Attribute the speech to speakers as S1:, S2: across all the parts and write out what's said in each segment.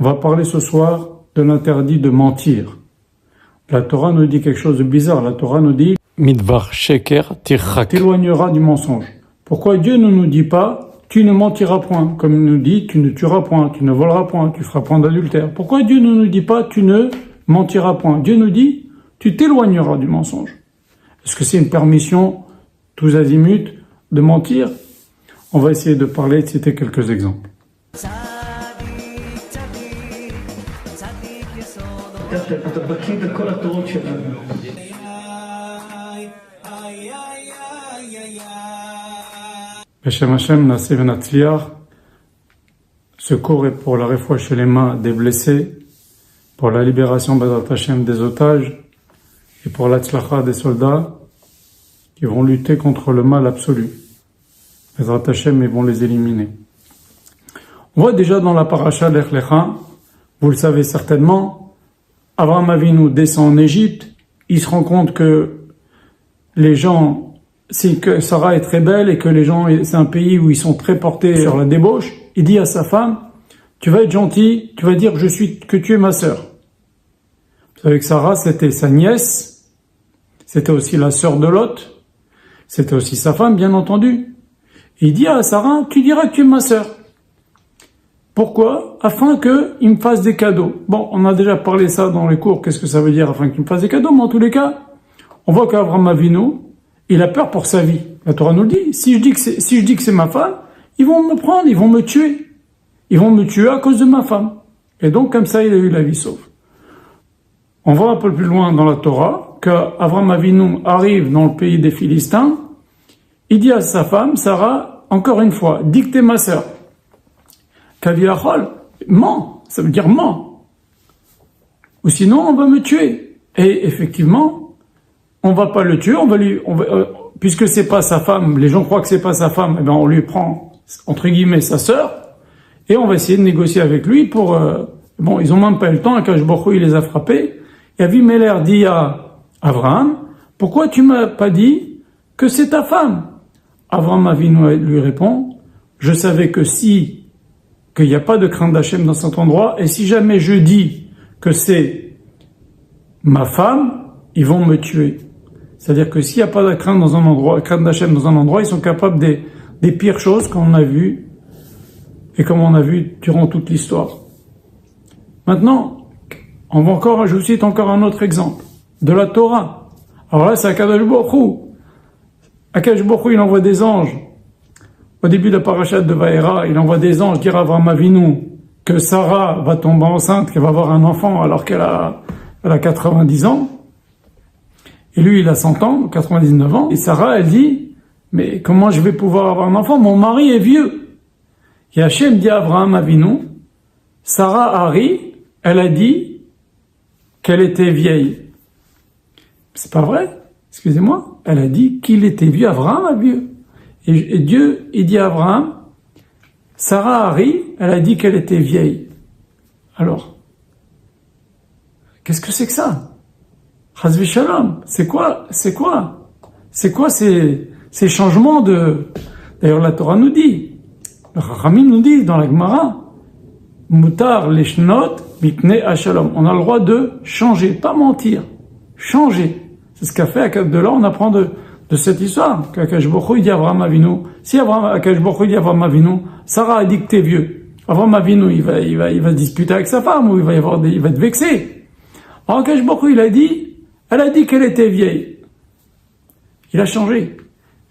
S1: On va parler ce soir de l'interdit de mentir. La Torah nous dit quelque chose de bizarre. La Torah nous dit
S2: Midvar sheker tirchak.
S1: t'éloigneras du mensonge. Pourquoi Dieu ne nous dit pas tu ne mentiras point, comme il nous dit tu ne tueras point, tu ne voleras point, tu feras point d'adultère. Pourquoi Dieu ne nous dit pas tu ne mentiras point? Dieu nous dit tu t'éloigneras du mensonge. Est-ce que c'est une permission tous azimuts de mentir? On va essayer de parler et de citer quelques exemples. Beshem Hashem, Naseh Venatzliach, secours et pour la réfoua chez les mains des blessés, pour la libération Bezrat Hashem des otages et pour l'Atzlacha des soldats qui vont lutter contre le mal absolu. Bezrat Hashem, ils vont les éliminer. On voit déjà dans la paracha Lech Lecha, vous le savez certainement, Avraham Avinu descend en Égypte, il se rend compte que les gens, c'est que Sarah est très belle et que les gens, c'est un pays où ils sont très portés sur la débauche. Il dit à sa femme, tu vas être gentil, tu vas dire que tu es ma sœur. Vous savez que Sarah, c'était sa nièce, c'était aussi la sœur de Lot, c'était aussi sa femme, bien entendu. Et il dit à Sarah, tu diras que tu es ma sœur. Pourquoi? Afin qu'il me fasse des cadeaux. Bon, on a déjà parlé ça dans les cours, qu'est-ce que ça veut dire afin qu'il me fasse des cadeaux, mais en tous les cas, on voit qu'Avraham Avinu, il a peur pour sa vie. La Torah nous le dit, si je dis que c'est ma femme, ils vont me prendre, ils vont me tuer. Ils vont me tuer à cause de ma femme. Et donc, comme ça, il a eu la vie sauve. On voit un peu plus loin dans la Torah qu'Avraham Avinu arrive dans le pays des Philistins. Il dit à sa femme, Sarah, encore une fois, dis que t'es ma sœur. Kaviachol, ment, ça veut dire ment. Ou sinon, on va me tuer. Et effectivement, on va pas le tuer, puisque c'est pas sa femme, les gens croient que c'est pas sa femme, eh ben on lui prend, entre guillemets, sa sœur, et on va essayer de négocier avec lui pour, bon, ils ont même pas eu le temps, Akash Baruch Hu, il les a frappés, et Avimelech dit à Abraham, pourquoi tu m'as pas dit que c'est ta femme? Abraham Avinu lui répond, je savais qu'il n'y a pas de crainte d'Hachem dans cet endroit, et si jamais je dis que c'est ma femme, ils vont me tuer. C'est-à-dire que s'il n'y a pas de crainte dans un endroit, crainte d'Hachem dans un endroit, ils sont capables des pires choses qu'on a vues, et comme on a vu durant toute l'histoire. Maintenant, je vous cite encore un autre exemple, de la Torah. Alors là, c'est Akadosh Baruch Hu. Akadosh Baruch Hu, il envoie des anges. Au début de la parashat de Vaïra, il envoie des anges dire à Avraham Avinu que Sarah va tomber enceinte, qu'elle va avoir un enfant alors qu'elle a 90 ans. Et lui, il a 100 ans, 99 ans. Et Sarah, elle dit, mais comment je vais pouvoir avoir un enfant? Mon mari est vieux. Et Hachem dit à Avraham Avinu, Sarah Hari, elle a dit qu'elle était vieille. C'est pas vrai? Excusez-moi. Elle a dit qu'il était vieux. Avraham est vieux. Et Dieu, il dit à Avraham, Sarah Hari, elle a dit qu'elle était vieille. Alors, qu'est-ce que c'est que ça? Chazvi Shalom, c'est quoi ces changements de... D'ailleurs, la Torah nous dit, le Chachamim nous dit dans la Gemara, Mutar leshnot mitne ashalom. On a le droit de changer, pas mentir, changer. C'est ce qu'a fait de là, on apprend de cette histoire, qu'Akash Baruch Hu dit à Avraham Avinu, si Akash Baruch Hu dit à Avraham Avinu, Sarah a dit que t'es vieux. Avraham Avinu, il va disputer avec sa femme, ou il va être vexé. Alors Akash Baruch Hu, elle a dit qu'elle était vieille. Il a changé.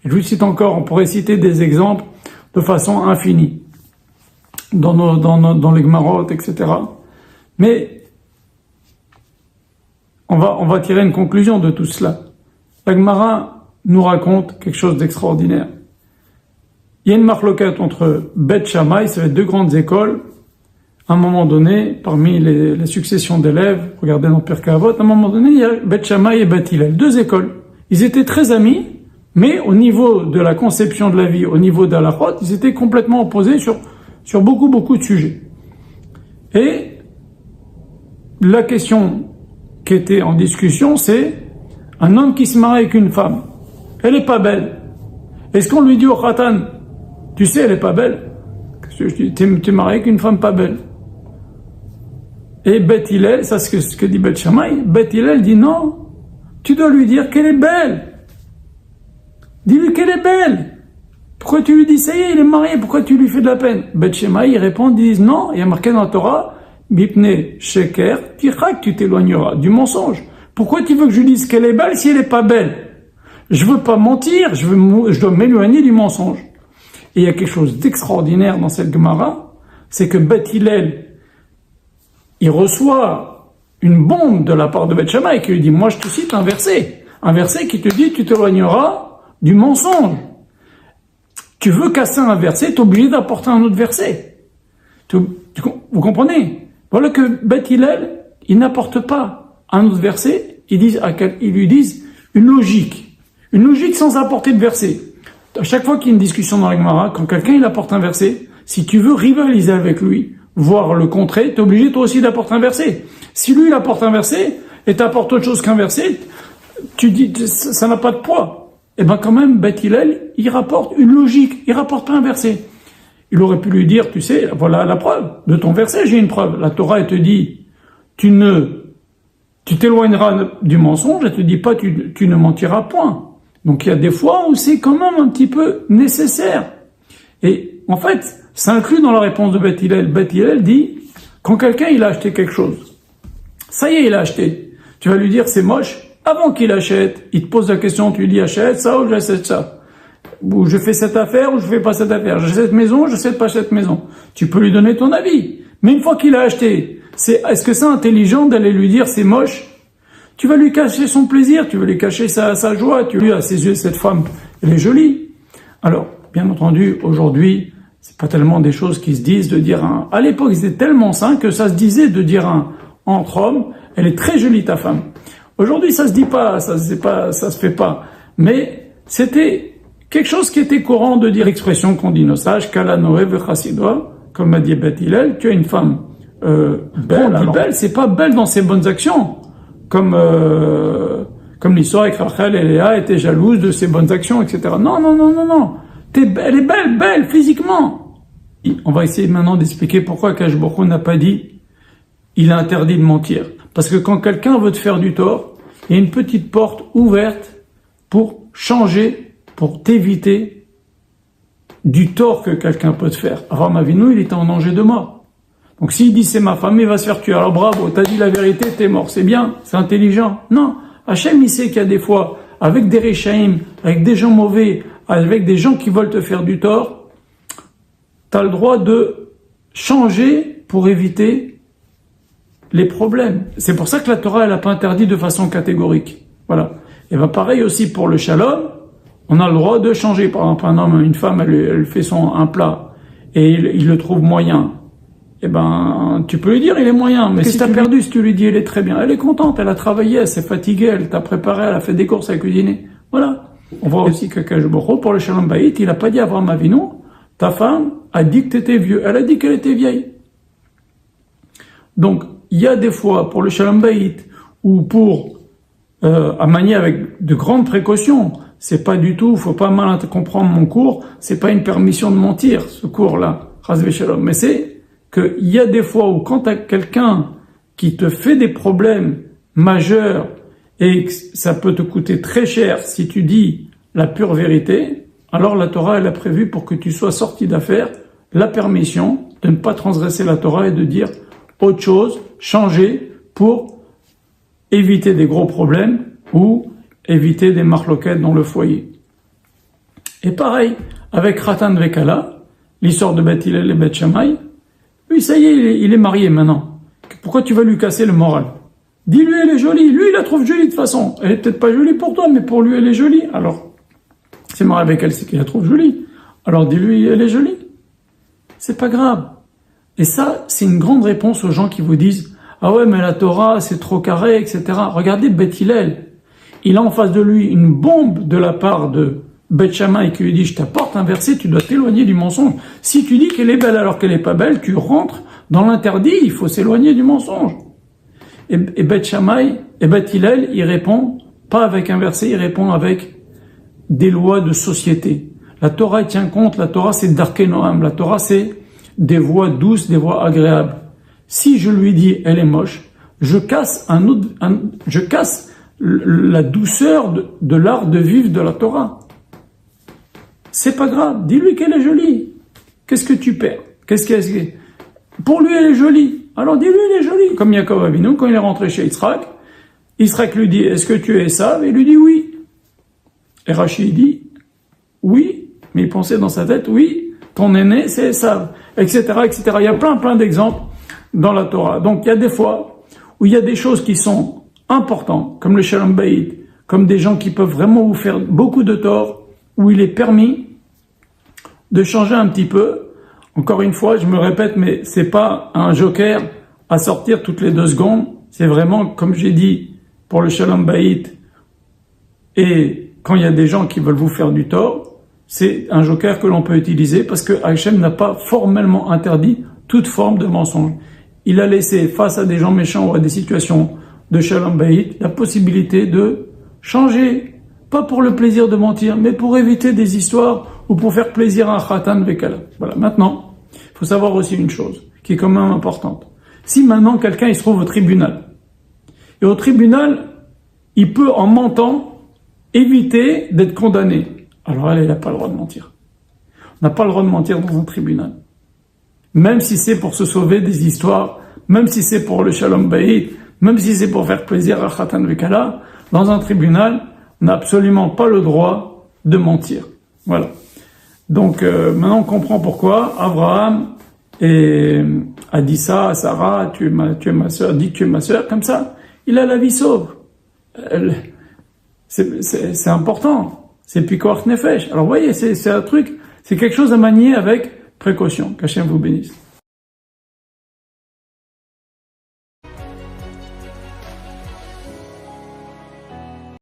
S1: Et je vous cite encore, on pourrait citer des exemples de façon infinie, dans les Gemarot, etc. Mais, on va tirer une conclusion de tout cela. La Gemara nous raconte quelque chose d'extraordinaire. Il y a une marloquette entre Bet Shammai, ça va être deux grandes écoles. À un moment donné, parmi les successions d'élèves, regardez dans Pirkei Avot, à un moment donné, il y a Bet Shammai et Bet Hillel, deux écoles. Ils étaient très amis, mais au niveau de la conception de la vie, au niveau d'Halachot, ils étaient complètement opposés sur beaucoup de sujets. Et la question qui était en discussion, c'est un homme qui se marie avec une femme. Elle est pas belle. Est-ce qu'on lui dit au Khatan, tu sais, elle est pas belle? Tu es marié avec une femme pas belle. Et Bet Hillel, ça c'est ce que dit Bet Shammai, Bet Hillel dit non, tu dois lui dire qu'elle est belle. Dis-lui qu'elle est belle. Pourquoi tu lui dis ça y est, il est marié, pourquoi tu lui fais de la peine? Bet Shammai, ils répondent, ils disent non, il y a marqué dans la Torah, Bipne Sheker, Tichak, tu t'éloigneras du mensonge. Pourquoi tu veux que je lui dise qu'elle est belle si elle n'est pas belle? Je veux pas mentir, je dois m'éloigner du mensonge. Et il y a quelque chose d'extraordinaire dans cette Gemara, c'est que Bet Hillel, il reçoit une bombe de la part de Bet Shammai qui lui dit, moi je te cite un verset qui te dit, tu t'éloigneras du mensonge. Tu veux casser un verset, tu es obligé d'apporter un autre verset. Vous comprenez? Voilà que Bet Hillel, il n'apporte pas un autre verset, ils lui disent une logique sans apporter de verset. À chaque fois qu'il y a une discussion dans la Gemara, quand quelqu'un il apporte un verset, si tu veux rivaliser avec lui, voir le contraire, tu es obligé toi aussi d'apporter un verset. Si lui il apporte un verset et tu apportes autre chose qu'un verset, tu dis ça n'a pas de poids. Et bien quand même, Bet Hillel, il rapporte une logique, il rapporte pas un verset. Il aurait pu lui dire, tu sais, voilà la preuve. De ton verset, j'ai une preuve. La Torah, elle te dit, tu t'éloigneras du mensonge, elle te dit pas, tu ne mentiras point. Donc il y a des fois où c'est quand même un petit peu nécessaire. Et en fait, ça inclut dans la réponse de Bet Hillel. Bet Hillel dit, quand quelqu'un il a acheté quelque chose, ça y est, il a acheté. Tu vas lui dire, c'est moche. Avant qu'il achète, il te pose la question, tu lui dis, achète ça ou j'achète ça. Ou je fais cette affaire ou je fais pas cette affaire. J'achète cette maison, j'achète pas cette maison. Tu peux lui donner ton avis. Mais une fois qu'il a acheté, est-ce que c'est intelligent d'aller lui dire c'est moche? Tu vas lui cacher son plaisir, tu vas lui cacher sa joie, tu lui à ses yeux, cette femme, elle est jolie. Alors, bien entendu, aujourd'hui, c'est pas tellement des choses qui se disent de dire à l'époque, ils étaient tellement sains que ça se disait de dire entre hommes, elle est très jolie ta femme. Aujourd'hui, ça se dit pas, ça se fait pas. Mais c'était quelque chose qui était courant de dire l'expression qu'on dit nos sages, Kala Noé Vechasidoa, comme m'a dit Bet Hillel, tu as une femme belle. On dit belle, c'est pas belle dans ses bonnes actions, comme l'histoire avec Rachel et Léa étaient jalouses de ses bonnes actions, etc. Non. Elle est belle physiquement. On va essayer maintenant d'expliquer pourquoi Kadosh Baruch Hu n'a pas dit il est interdit de mentir. Parce que quand quelqu'un veut te faire du tort, il y a une petite porte ouverte pour changer, pour t'éviter du tort que quelqu'un peut te faire. Avraham Avinu, il était en danger de mort. Donc s'il dit c'est ma femme, il va se faire tuer. Alors bravo, t'as dit la vérité, t'es mort. C'est bien, c'est intelligent. Non, Hachem, il sait qu'il y a des fois, avec des Rechaïm, avec des gens mauvais, avec des gens qui veulent te faire du tort, t'as le droit de changer pour éviter les problèmes. C'est pour ça que la Torah, elle n'a pas interdit de façon catégorique. Voilà. Et bien pareil aussi pour le shalom, on a le droit de changer. Par exemple, un homme, une femme, elle fait un plat et il le trouve moyen. Eh ben, tu peux lui dire il est moyen, mais si t'as perdu, si tu lui dis elle est très bien, elle est contente, elle a travaillé, elle s'est fatiguée, elle t'a préparé, elle a fait des courses, elle a cuisiné. Voilà. On voit aussi que Kadosh Baruch Hu, pour le shalom bayit, il n'a pas dit à Avraham Avinu, ta femme a dit que t'étais vieux, elle a dit qu'elle était vieille. Donc, il y a des fois, pour le shalom bayit, ou pour à manier avec de grandes précautions, c'est pas du tout, faut pas mal comprendre mon cours, c'est pas une permission de mentir, ce cours-là, chas v'shalom, mais c'est qu'il y a des fois où quand t'as quelqu'un qui te fait des problèmes majeurs et que ça peut te coûter très cher si tu dis la pure vérité, alors la Torah, elle a prévu pour que tu sois sorti d'affaire la permission de ne pas transgresser la Torah et de dire autre chose, changer pour éviter des gros problèmes ou éviter des marloquettes dans le foyer. Et pareil, avec Khatan Vekala, l'histoire de Bet Hillel et Bet Shammai, lui, ça y est, il est marié maintenant. Pourquoi tu vas lui casser le moral? Dis-lui, elle est jolie. Lui, il la trouve jolie de toute façon. Elle est peut-être pas jolie pour toi, mais pour lui, elle est jolie. Alors, c'est marié avec elle, c'est qu'il la trouve jolie. Alors, dis-lui, elle est jolie. C'est pas grave. Et ça, c'est une grande réponse aux gens qui vous disent « Ah ouais, mais la Torah, c'est trop carré, etc. » Regardez Bet Hillel. Il a en face de lui une bombe de la part de Bet Shammai qui lui dit « Je t'apporte un verset, tu dois t'éloigner du mensonge. Si tu dis qu'elle est belle alors qu'elle n'est pas belle, tu rentres dans l'interdit, il faut s'éloigner du mensonge. » Et Bet Shammai, et Bet Hillel, il répond pas avec un verset, il répond avec des lois de société. La Torah tient compte, la Torah c'est Darkei Noam, la Torah c'est des voies douces, des voies agréables. Si je lui dis elle est moche, je casse la douceur de l'art de vivre de la Torah. C'est pas grave, dis-lui qu'elle est jolie. Qu'est-ce que tu perds? Pour lui, elle est jolie. Alors dis-lui, elle est jolie. Comme Yaakov Avinu, quand il est rentré chez Yitzhak, Yitzhak lui dit, est-ce que tu es Esav? Et il lui dit oui. Et Rachid dit, oui, mais il pensait dans sa tête, oui, ton aîné, c'est Esav, etc., etc. Il y a plein d'exemples dans la Torah. Donc il y a des fois où il y a des choses qui sont importantes, comme le Shalom Bayit, comme des gens qui peuvent vraiment vous faire beaucoup de tort, où il est permis de changer un petit peu. Encore une fois, je me répète, mais c'est pas un joker à sortir toutes les 2 secondes. C'est vraiment, comme j'ai dit, pour le Shalom Bayit, et quand il y a des gens qui veulent vous faire du tort, c'est un joker que l'on peut utiliser parce que Hachem n'a pas formellement interdit toute forme de mensonge. Il a laissé face à des gens méchants ou à des situations de Shalom Bayit la possibilité de changer, pas pour le plaisir de mentir, mais pour éviter des histoires ou pour faire plaisir à un Khatan Vekala. Voilà. Maintenant, il faut savoir aussi une chose qui est quand même importante. Si maintenant quelqu'un il se trouve au tribunal, et au tribunal, il peut en mentant éviter d'être condamné, alors elle n'a pas le droit de mentir. On n'a pas le droit de mentir dans un tribunal. Même si c'est pour se sauver des histoires, même si c'est pour le Shalom Bayit, même si c'est pour faire plaisir à Khatan Vekala, dans un tribunal, on n'a absolument pas le droit de mentir. Voilà. Donc maintenant on comprend pourquoi Abraham a dit ça à Sarah, tu es ma sœur, dis que tu es ma sœur, comme ça, il a la vie sauve. C'est important. C'est Pikuach Nefesh. Alors vous voyez, c'est un truc, c'est quelque chose à manier avec précaution. Qu'Hachem vous bénisse.